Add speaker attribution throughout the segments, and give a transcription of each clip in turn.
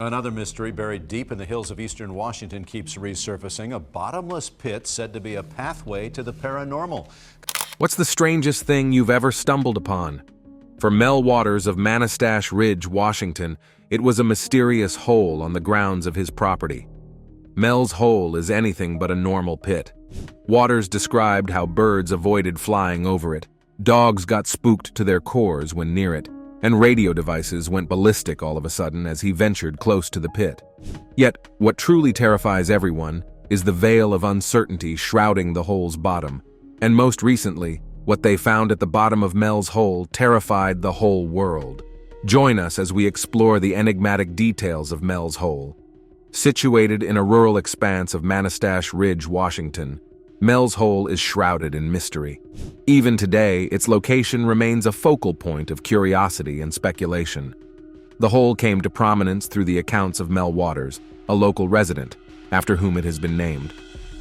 Speaker 1: Another mystery buried deep in the hills of eastern Washington keeps resurfacing, a bottomless pit said to be a pathway to the paranormal.
Speaker 2: What's the strangest thing you've ever stumbled upon? For Mel Waters of Manastash Ridge, Washington, it was a mysterious hole on the grounds of his property. Mel's hole is anything but a normal pit. Waters described how birds avoided flying over it, dogs got spooked to their cores when near it, and radio devices went ballistic all of a sudden as he ventured close to the pit. Yet, what truly terrifies everyone is the veil of uncertainty shrouding the hole's bottom. And most recently, what they found at the bottom of Mel's hole terrified the whole world. Join us as we explore the enigmatic details of Mel's hole. Situated in a rural expanse of Manastash Ridge, Washington, Mel's hole is shrouded in mystery. Even today, its location remains a focal point of curiosity and speculation. The hole came to prominence through the accounts of Mel Waters, a local resident, after whom it has been named.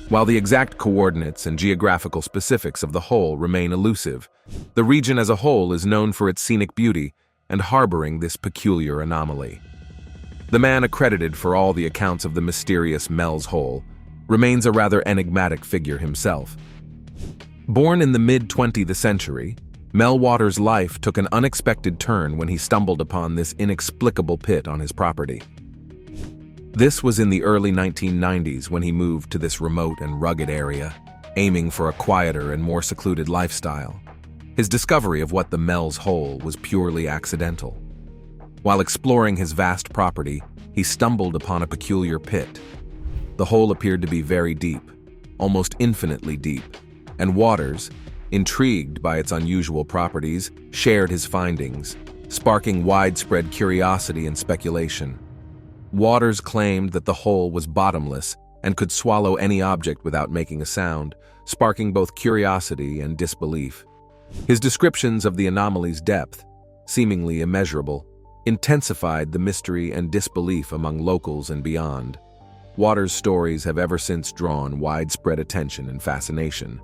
Speaker 2: While the exact coordinates and geographical specifics of the hole remain elusive, the region as a whole is known for its scenic beauty and harboring this peculiar anomaly. The man accredited for all the accounts of the mysterious Mel's hole remains a rather enigmatic figure himself. Born in the mid-20th century, Mel Waters' life took an unexpected turn when he stumbled upon this inexplicable pit on his property. This was in the early 1990s when he moved to this remote and rugged area, aiming for a quieter and more secluded lifestyle. His discovery of what the Mel's hole was purely accidental. While exploring his vast property, he stumbled upon a peculiar pit. The hole appeared to be very deep, almost infinitely deep, and Waters, intrigued by its unusual properties, shared his findings, sparking widespread curiosity and speculation. Waters claimed that the hole was bottomless and could swallow any object without making a sound, sparking both curiosity and disbelief. His descriptions of the anomaly's depth, seemingly immeasurable, intensified the mystery and disbelief among locals and beyond. Waters' stories have ever since drawn widespread attention and fascination.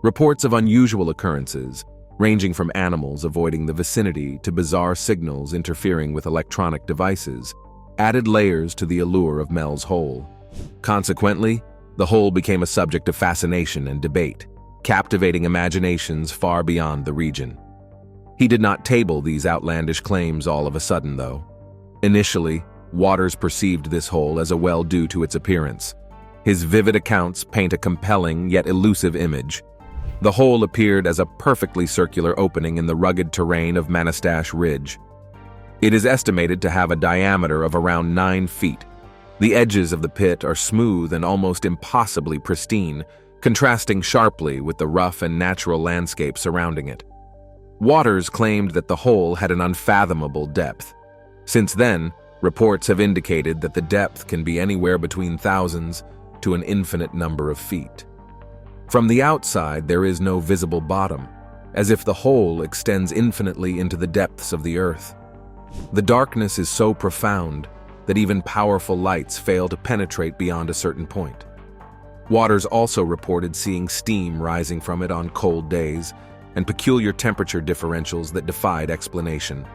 Speaker 2: Reports of unusual occurrences, ranging from animals avoiding the vicinity to bizarre signals interfering with electronic devices, added layers to the allure of Mel's hole. Consequently, the hole became a subject of fascination and debate, captivating imaginations far beyond the region. He did not table these outlandish claims all of a sudden, though. Initially, Waters perceived this hole as a well due to its appearance. His vivid accounts paint a compelling yet elusive image. The hole appeared as a perfectly circular opening in the rugged terrain of Manastash Ridge. It is estimated to have a diameter of around 9 feet. The edges of the pit are smooth and almost impossibly pristine, contrasting sharply with the rough and natural landscape surrounding it. Waters claimed that the hole had an unfathomable depth. Since then, reports have indicated that the depth can be anywhere between thousands to an infinite number of feet. From the outside, there is no visible bottom, as if the hole extends infinitely into the depths of the earth. The darkness is so profound that even powerful lights fail to penetrate beyond a certain point. Waters also reported seeing steam rising from it on cold days and peculiar temperature differentials that defied explanation.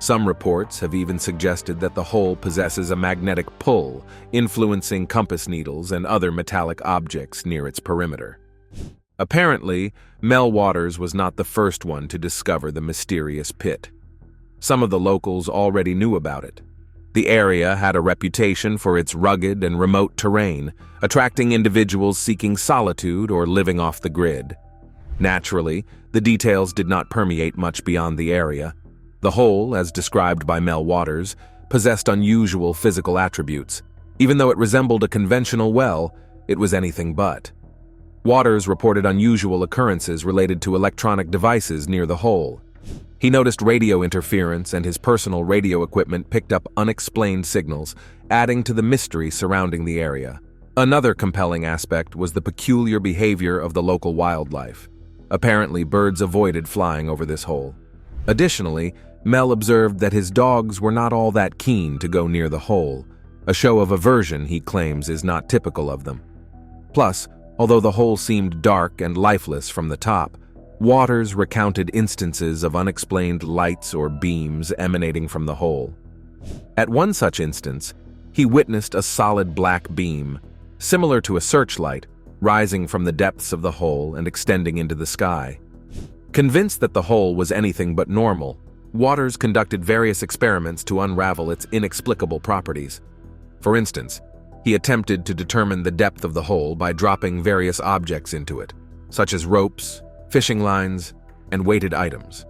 Speaker 2: Some reports have even suggested that the hole possesses a magnetic pull, influencing compass needles and other metallic objects near its perimeter. Apparently, Mel Waters was not the first one to discover the mysterious pit. Some of the locals already knew about it. The area had a reputation for its rugged and remote terrain, attracting individuals seeking solitude or living off the grid. Naturally, the details did not permeate much beyond the area. The hole, as described by Mel Waters, possessed unusual physical attributes. Even though it resembled a conventional well, it was anything but. Waters reported unusual occurrences related to electronic devices near the hole. He noticed radio interference, and his personal radio equipment picked up unexplained signals, adding to the mystery surrounding the area. Another compelling aspect was the peculiar behavior of the local wildlife. Apparently, birds avoided flying over this hole. Additionally, Mel observed that his dogs were not all that keen to go near the hole, a show of aversion he claims is not typical of them. Plus, although the hole seemed dark and lifeless from the top, Waters recounted instances of unexplained lights or beams emanating from the hole. At one such instance, he witnessed a solid black beam, similar to a searchlight, rising from the depths of the hole and extending into the sky. Convinced that the hole was anything but normal, Waters conducted various experiments to unravel its inexplicable properties. For instance, he attempted to determine the depth of the hole by dropping various objects into it, such as ropes, fishing lines, and weighted items.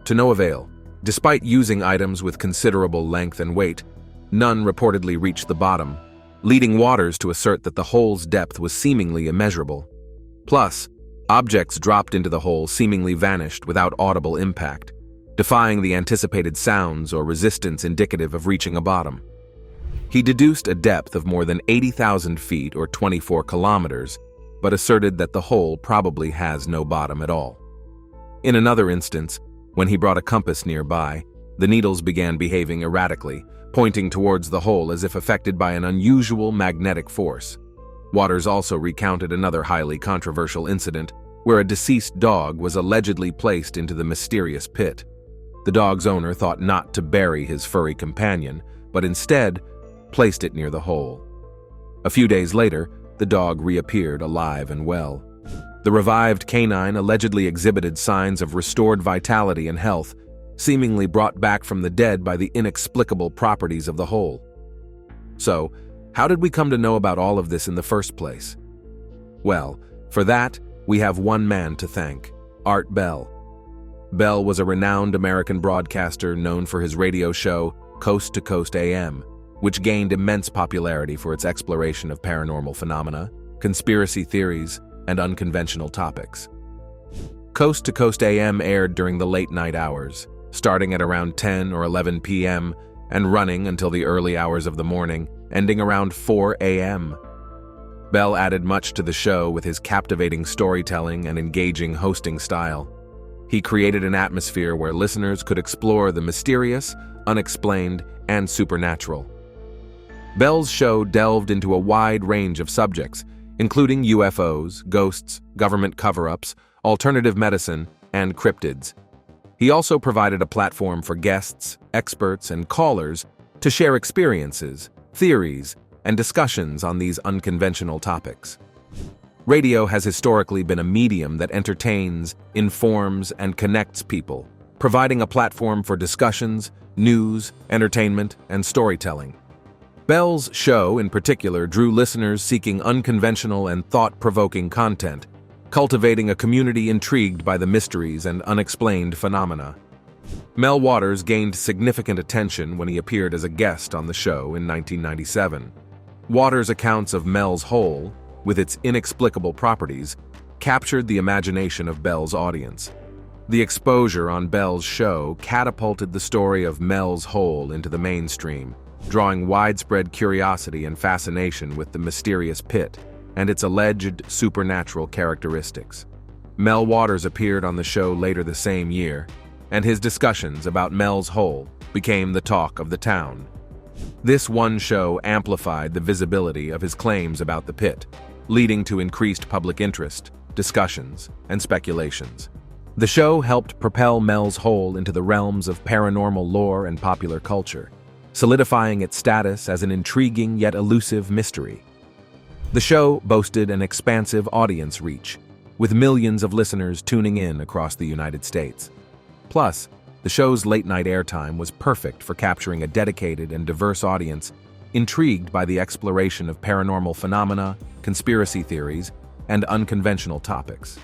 Speaker 2: To no avail. Despite using items with considerable length and weight, none reportedly reached the bottom, leading Waters to assert that the hole's depth was seemingly immeasurable. Plus, objects dropped into the hole seemingly vanished without audible impact, defying the anticipated sounds or resistance indicative of reaching a bottom. He deduced a depth of more than 80,000 feet or 24 kilometers, but asserted that the hole probably has no bottom at all. In another instance, when he brought a compass nearby, the needles began behaving erratically, pointing towards the hole as if affected by an unusual magnetic force. Waters also recounted another highly controversial incident where a deceased dog was allegedly placed into the mysterious pit. The dog's owner thought not to bury his furry companion, but instead placed it near the hole. A few days later, the dog reappeared alive and well. The revived canine allegedly exhibited signs of restored vitality and health, seemingly brought back from the dead by the inexplicable properties of the hole. So, how did we come to know about all of this in the first place? Well, for that, we have one man to thank: Art Bell. Bell was a renowned American broadcaster known for his radio show, Coast to Coast AM, which gained immense popularity for its exploration of paranormal phenomena, conspiracy theories, and unconventional topics. Coast to Coast AM aired during the late-night hours, starting at around 10 or 11 p.m. and running until the early hours of the morning, ending around 4 a.m. Bell added much to the show with his captivating storytelling and engaging hosting style. He created an atmosphere where listeners could explore the mysterious, unexplained, and supernatural. Bell's show delved into a wide range of subjects, including UFOs, ghosts, government cover-ups, alternative medicine, and cryptids. He also provided a platform for guests, experts, and callers to share experiences, theories, and discussions on these unconventional topics. Radio has historically been a medium that entertains, informs, and connects people, providing a platform for discussions, news, entertainment, and storytelling. Bell's show, in particular, drew listeners seeking unconventional and thought-provoking content, cultivating a community intrigued by the mysteries and unexplained phenomena. Mel Waters gained significant attention when he appeared as a guest on the show in 1997. Waters' accounts of Mel's hole, with its inexplicable properties, captured the imagination of Bell's audience. The exposure on Bell's show catapulted the story of Mel's hole into the mainstream, drawing widespread curiosity and fascination with the mysterious pit and its alleged supernatural characteristics. Mel Waters appeared on the show later the same year, and his discussions about Mel's hole became the talk of the town. This one show amplified the visibility of his claims about the pit, leading to increased public interest, discussions, and speculations. The show helped propel Mel's hole into the realms of paranormal lore and popular culture, solidifying its status as an intriguing yet elusive mystery. The show boasted an expansive audience reach, with millions of listeners tuning in across the United States. Plus, the show's late-night airtime was perfect for capturing a dedicated and diverse audience intrigued by the exploration of paranormal phenomena, conspiracy theories, and unconventional topics.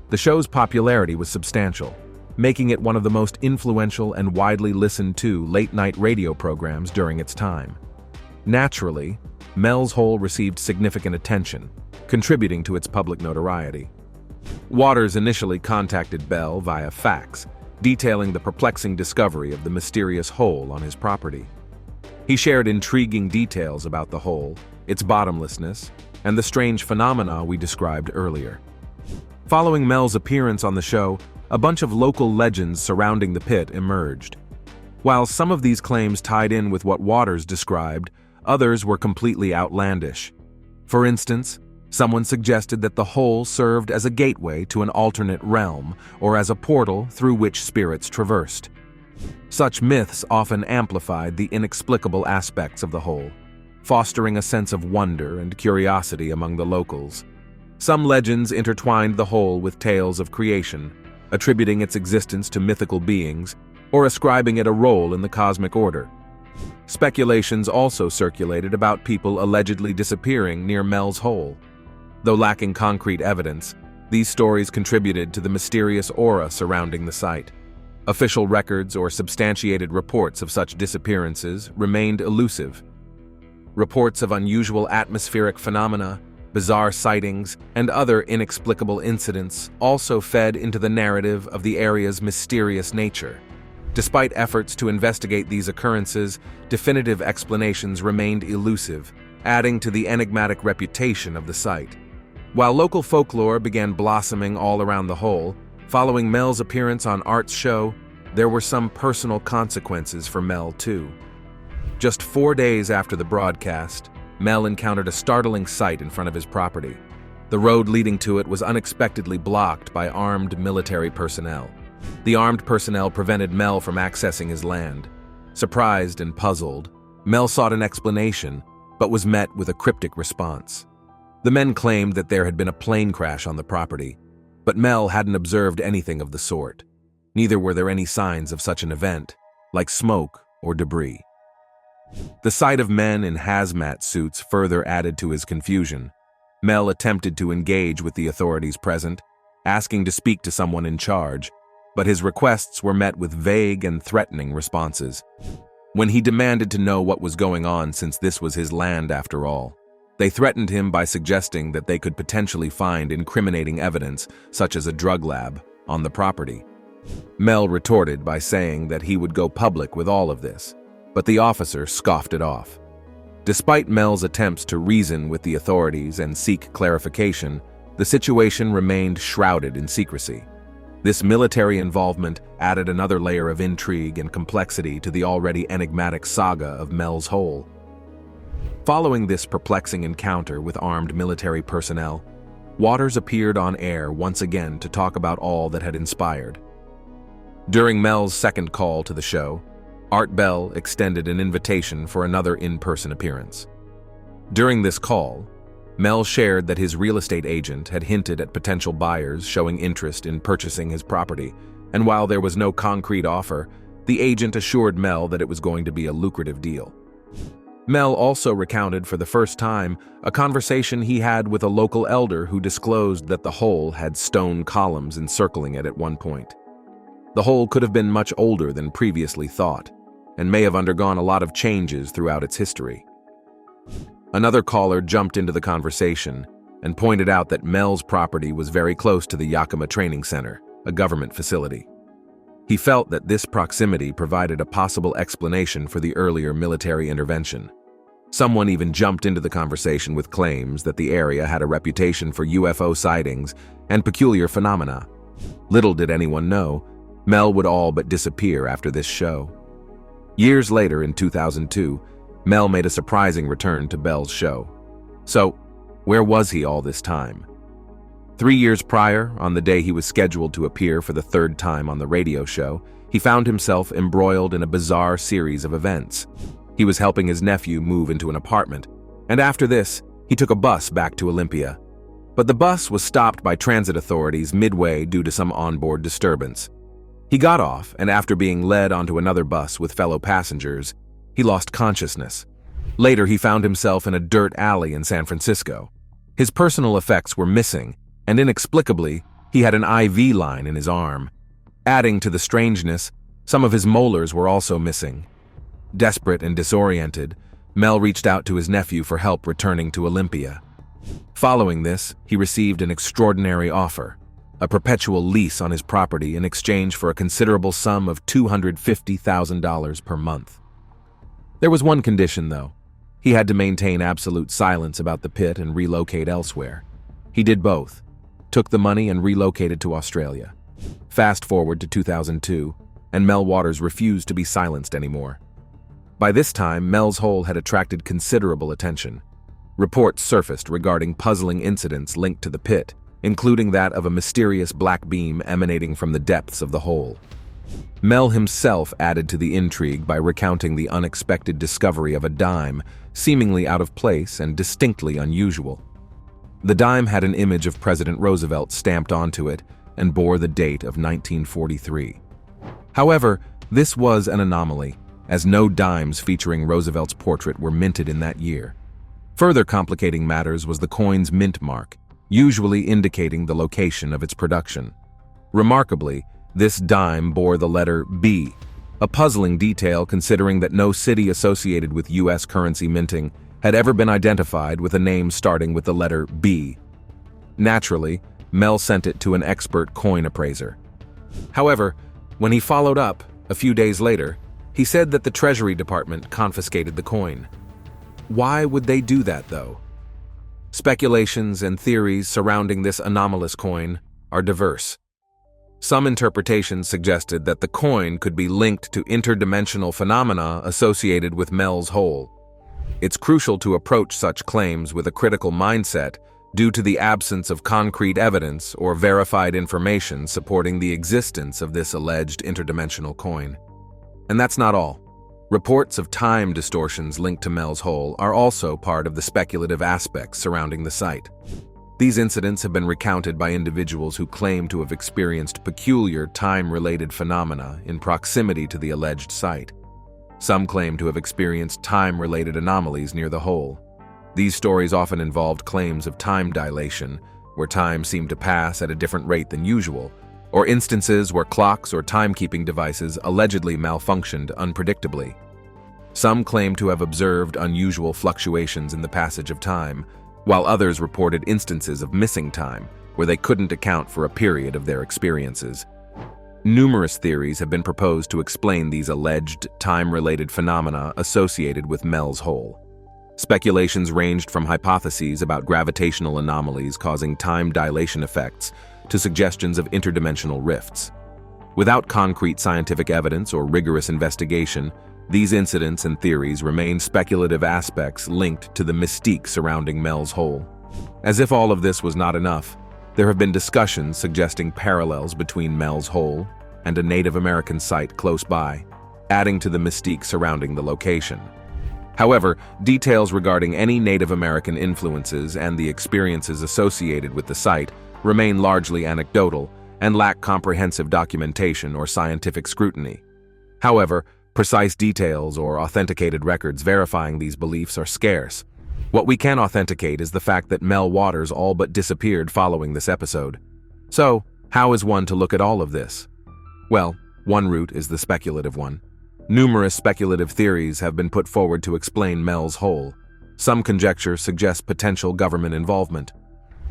Speaker 2: The show's popularity was substantial, making it one of the most influential and widely listened to late-night radio programs during its time. Naturally, Mel's hole received significant attention, contributing to its public notoriety. Waters initially contacted Bell via fax, detailing the perplexing discovery of the mysterious hole on his property. He shared intriguing details about the hole, its bottomlessness, and the strange phenomena we described earlier. Following Mel's appearance on the show, a bunch of local legends surrounding the pit emerged. While some of these claims tied in with what Waters described, others were completely outlandish. For instance, someone suggested that the hole served as a gateway to an alternate realm or as a portal through which spirits traversed. Such myths often amplified the inexplicable aspects of the hole, fostering a sense of wonder and curiosity among the locals. Some legends intertwined the hole with tales of creation, attributing its existence to mythical beings or ascribing it a role in the cosmic order. Speculations also circulated about people allegedly disappearing near Mel's hole. Though lacking concrete evidence, these stories contributed to the mysterious aura surrounding the site. Official records or substantiated reports of such disappearances remained elusive. Reports of unusual atmospheric phenomena, bizarre sightings, and other inexplicable incidents also fed into the narrative of the area's mysterious nature. Despite efforts to investigate these occurrences, definitive explanations remained elusive, adding to the enigmatic reputation of the site. While local folklore began blossoming all around the hole, following Mel's appearance on Art's show, there were some personal consequences for Mel, too. Just 4 days after the broadcast, Mel encountered a startling sight in front of his property. The road leading to it was unexpectedly blocked by armed military personnel. The armed personnel prevented Mel from accessing his land. Surprised and puzzled, Mel sought an explanation, but was met with a cryptic response. The men claimed that there had been a plane crash on the property, but Mel hadn't observed anything of the sort. Neither were there any signs of such an event, like smoke or debris. The sight of men in hazmat suits further added to his confusion. Mel attempted to engage with the authorities present, asking to speak to someone in charge, but his requests were met with vague and threatening responses. When he demanded to know what was going on, since this was his land after all, they threatened him by suggesting that they could potentially find incriminating evidence, such as a drug lab, on the property. Mel retorted by saying that he would go public with all of this, but the officer scoffed it off. Despite Mel's attempts to reason with the authorities and seek clarification, the situation remained shrouded in secrecy. This military involvement added another layer of intrigue and complexity to the already enigmatic saga of Mel's hole. Following this perplexing encounter with armed military personnel, Waters appeared on air once again to talk about all that had inspired. During Mel's second call to the show, Art Bell extended an invitation for another in-person appearance. During this call, Mel shared that his real estate agent had hinted at potential buyers showing interest in purchasing his property, and while there was no concrete offer, the agent assured Mel that it was going to be a lucrative deal. Mel also recounted for the first time a conversation he had with a local elder who disclosed that the hole had stone columns encircling it at one point. The hole could have been much older than previously thought, and may have undergone a lot of changes throughout its history. Another caller jumped into the conversation and pointed out that Mel's property was very close to the Yakima Training Center, a government facility. He felt that this proximity provided a possible explanation for the earlier military intervention. Someone even jumped into the conversation with claims that the area had a reputation for UFO sightings and peculiar phenomena. Little did anyone know, Mel would all but disappear after this show. Years later, in 2002, Mel made a surprising return to Bell's show. So, where was he all this time? 3 years prior, on the day he was scheduled to appear for the third time on the radio show, he found himself embroiled in a bizarre series of events. He was helping his nephew move into an apartment, and after this, he took a bus back to Olympia. But the bus was stopped by transit authorities midway due to some onboard disturbance. He got off, and after being led onto another bus with fellow passengers, he lost consciousness. Later, he found himself in a dirt alley in San Francisco. His personal effects were missing, and inexplicably, he had an IV line in his arm. Adding to the strangeness, some of his molars were also missing. Desperate and disoriented, Mel reached out to his nephew for help returning to Olympia. Following this, he received an extraordinary offer, a perpetual lease on his property in exchange for a considerable sum of $250,000 per month. There was one condition, though. He had to maintain absolute silence about the pit and relocate elsewhere. He did both, took the money and relocated to Australia. Fast forward to 2002, and Mel Waters refused to be silenced anymore. By this time, Mel's hole had attracted considerable attention. Reports surfaced regarding puzzling incidents linked to the pit, including that of a mysterious black beam emanating from the depths of the hole. Mel himself added to the intrigue by recounting the unexpected discovery of a dime, seemingly out of place and distinctly unusual. The dime had an image of President Roosevelt stamped onto it and bore the date of 1943. However, this was an anomaly, as no dimes featuring Roosevelt's portrait were minted in that year. Further complicating matters was the coin's mint mark, usually indicating the location of its production. Remarkably, this dime bore the letter B, a puzzling detail considering that no city associated with U.S. currency minting had ever been identified with a name starting with the letter B. Naturally, Mel sent it to an expert coin appraiser. However, when he followed up, a few days later, he said that the Treasury Department confiscated the coin. Why would they do that, though? Speculations and theories surrounding this anomalous coin are diverse. Some interpretations suggested that the coin could be linked to interdimensional phenomena associated with Mel's hole. It's crucial to approach such claims with a critical mindset due to the absence of concrete evidence or verified information supporting the existence of this alleged interdimensional coin. And that's not all. Reports of time distortions linked to Mel's hole are also part of the speculative aspects surrounding the site. These incidents have been recounted by individuals who claim to have experienced peculiar time-related phenomena in proximity to the alleged site. Some claim to have experienced time-related anomalies near the hole. These stories often involved claims of time dilation, where time seemed to pass at a different rate than usual, or instances where clocks or timekeeping devices allegedly malfunctioned unpredictably. Some claim to have observed unusual fluctuations in the passage of time, while others reported instances of missing time, where they couldn't account for a period of their experiences. Numerous theories have been proposed to explain these alleged time-related phenomena associated with Mel's hole. Speculations ranged from hypotheses about gravitational anomalies causing time dilation effects to suggestions of interdimensional rifts. Without concrete scientific evidence or rigorous investigation, these incidents and theories remain speculative aspects linked to the mystique surrounding Mel's hole. As if all of this was not enough, there have been discussions suggesting parallels between Mel's hole and a Native American site close by, adding to the mystique surrounding the location. However, details regarding any Native American influences and the experiences associated with the site remain largely anecdotal and lack comprehensive documentation or scientific scrutiny. However, precise details or authenticated records verifying these beliefs are scarce. What we can authenticate is the fact that Mel Waters all but disappeared following this episode. So, how is one to look at all of this? Well, one route is the speculative one. Numerous speculative theories have been put forward to explain Mel's hole. Some conjecture suggests potential government involvement.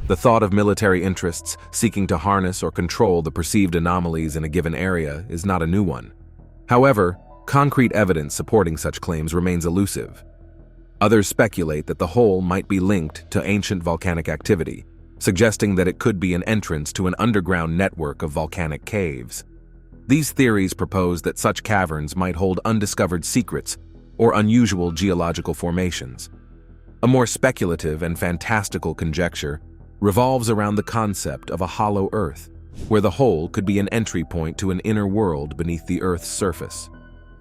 Speaker 2: The thought of military interests seeking to harness or control the perceived anomalies in a given area is not a new one. However, concrete evidence supporting such claims remains elusive. Others speculate that the hole might be linked to ancient volcanic activity, suggesting that it could be an entrance to an underground network of volcanic caves. These theories propose that such caverns might hold undiscovered secrets or unusual geological formations. A more speculative and fantastical conjecture revolves around the concept of a hollow Earth, where the hole could be an entry point to an inner world beneath the Earth's surface.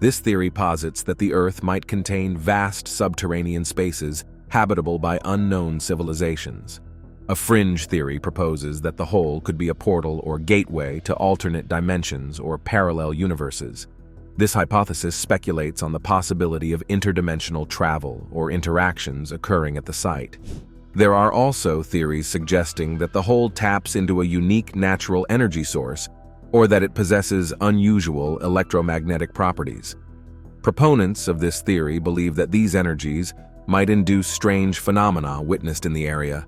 Speaker 2: This theory posits that the Earth might contain vast subterranean spaces habitable by unknown civilizations. A fringe theory proposes that the hole could be a portal or gateway to alternate dimensions or parallel universes. This hypothesis speculates on the possibility of interdimensional travel or interactions occurring at the site. There are also theories suggesting that the hole taps into a unique natural energy source or that it possesses unusual electromagnetic properties. Proponents of this theory believe that these energies might induce strange phenomena witnessed in the area.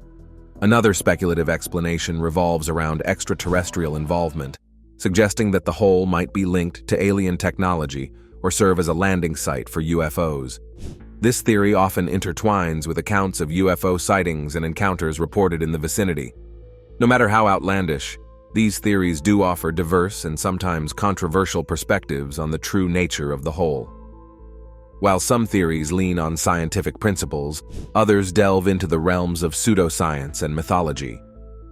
Speaker 2: Another speculative explanation revolves around extraterrestrial involvement, suggesting that the hole might be linked to alien technology or serve as a landing site for UFOs. This theory often intertwines with accounts of UFO sightings and encounters reported in the vicinity. No matter how outlandish, these theories do offer diverse and sometimes controversial perspectives on the true nature of the hole. While some theories lean on scientific principles, others delve into the realms of pseudoscience and mythology.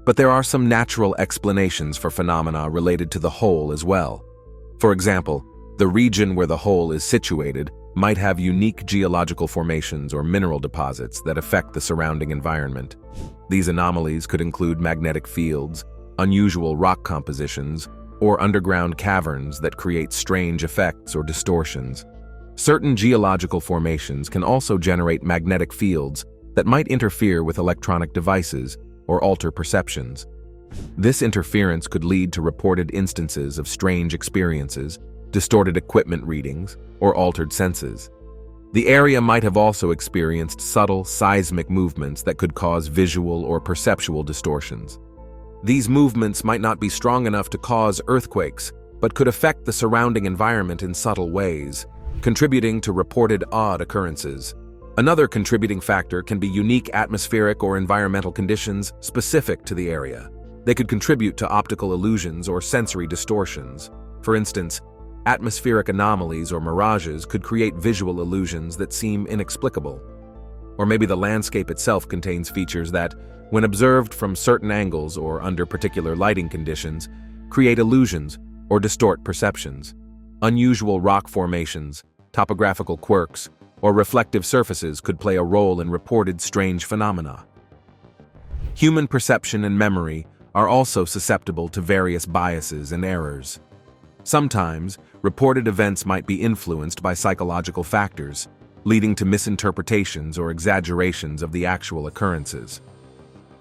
Speaker 2: But there are some natural explanations for phenomena related to the hole as well. For example, the region where the hole is situated might have unique geological formations or mineral deposits that affect the surrounding environment. These anomalies could include magnetic fields, unusual rock compositions, or underground caverns that create strange effects or distortions. Certain geological formations can also generate magnetic fields that might interfere with electronic devices or alter perceptions. This interference could lead to reported instances of strange experiences, distorted equipment readings, or altered senses. The area might have also experienced subtle seismic movements that could cause visual or perceptual distortions. These movements might not be strong enough to cause earthquakes, but could affect the surrounding environment in subtle ways, contributing to reported odd occurrences. Another contributing factor can be unique atmospheric or environmental conditions specific to the area. They could contribute to optical illusions or sensory distortions. For instance, atmospheric anomalies or mirages could create visual illusions that seem inexplicable. Or maybe the landscape itself contains features that, when observed from certain angles or under particular lighting conditions, create illusions or distort perceptions. Unusual rock formations, topographical quirks, or reflective surfaces could play a role in reported strange phenomena. Human perception and memory are also susceptible to various biases and errors. Sometimes, reported events might be influenced by psychological factors, leading to misinterpretations or exaggerations of the actual occurrences.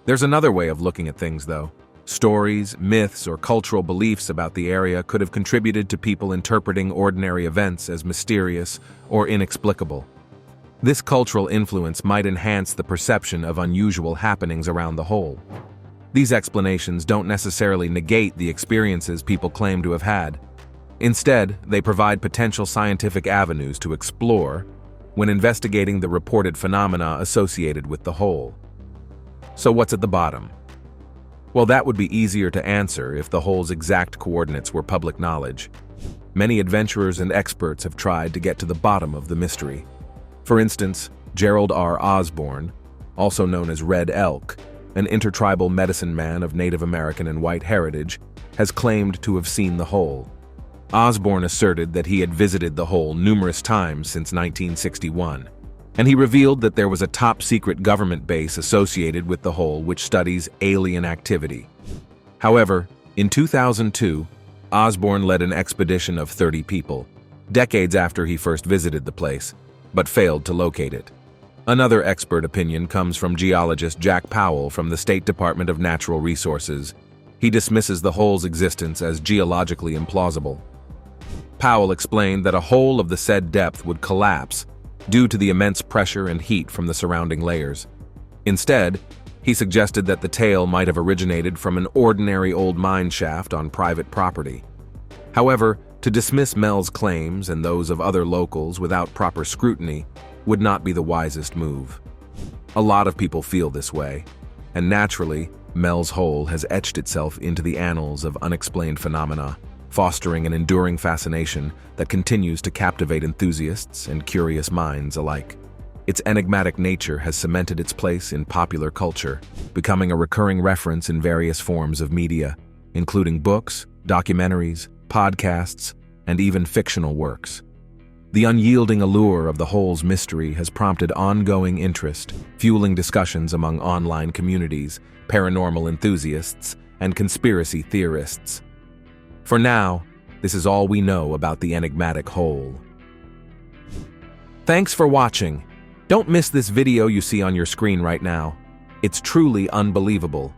Speaker 2: There's another way of looking at things, though. Stories, myths, or cultural beliefs about the area could have contributed to people interpreting ordinary events as mysterious or inexplicable. This cultural influence might enhance the perception of unusual happenings around the hole. These explanations don't necessarily negate the experiences people claim to have had. Instead, they provide potential scientific avenues to explore when investigating the reported phenomena associated with the hole. So what's at the bottom? Well, that would be easier to answer if the hole's exact coordinates were public knowledge. Many adventurers and experts have tried to get to the bottom of the mystery. For instance, Gerald R. Osborne, also known as Red Elk, an intertribal medicine man of Native American and white heritage, has claimed to have seen the hole. Osborne asserted that he had visited the hole numerous times since 1961, and he revealed that there was a top-secret government base associated with the hole which studies alien activity. However, in 2002, Osborne led an expedition of 30 people, decades after he first visited the place, but failed to locate it. Another expert opinion comes from geologist Jack Powell from the State Department of Natural Resources. He dismisses the hole's existence as geologically implausible. Powell explained that a hole of the said depth would collapse due to the immense pressure and heat from the surrounding layers. Instead, he suggested that the tale might have originated from an ordinary old mine shaft on private property. However, to dismiss Mel's claims and those of other locals without proper scrutiny would not be the wisest move. A lot of people feel this way, and naturally, Mel's hole has etched itself into the annals of unexplained phenomena, fostering an enduring fascination that continues to captivate enthusiasts and curious minds alike. Its enigmatic nature has cemented its place in popular culture, becoming a recurring reference in various forms of media, including books, documentaries, podcasts, and even fictional works. The unyielding allure of the hole's mystery has prompted ongoing interest, fueling discussions among online communities, paranormal enthusiasts, and conspiracy theorists. For now, this is all we know about the enigmatic hole. Thanks for watching. Don't miss this video you see on your screen right now. It's truly unbelievable.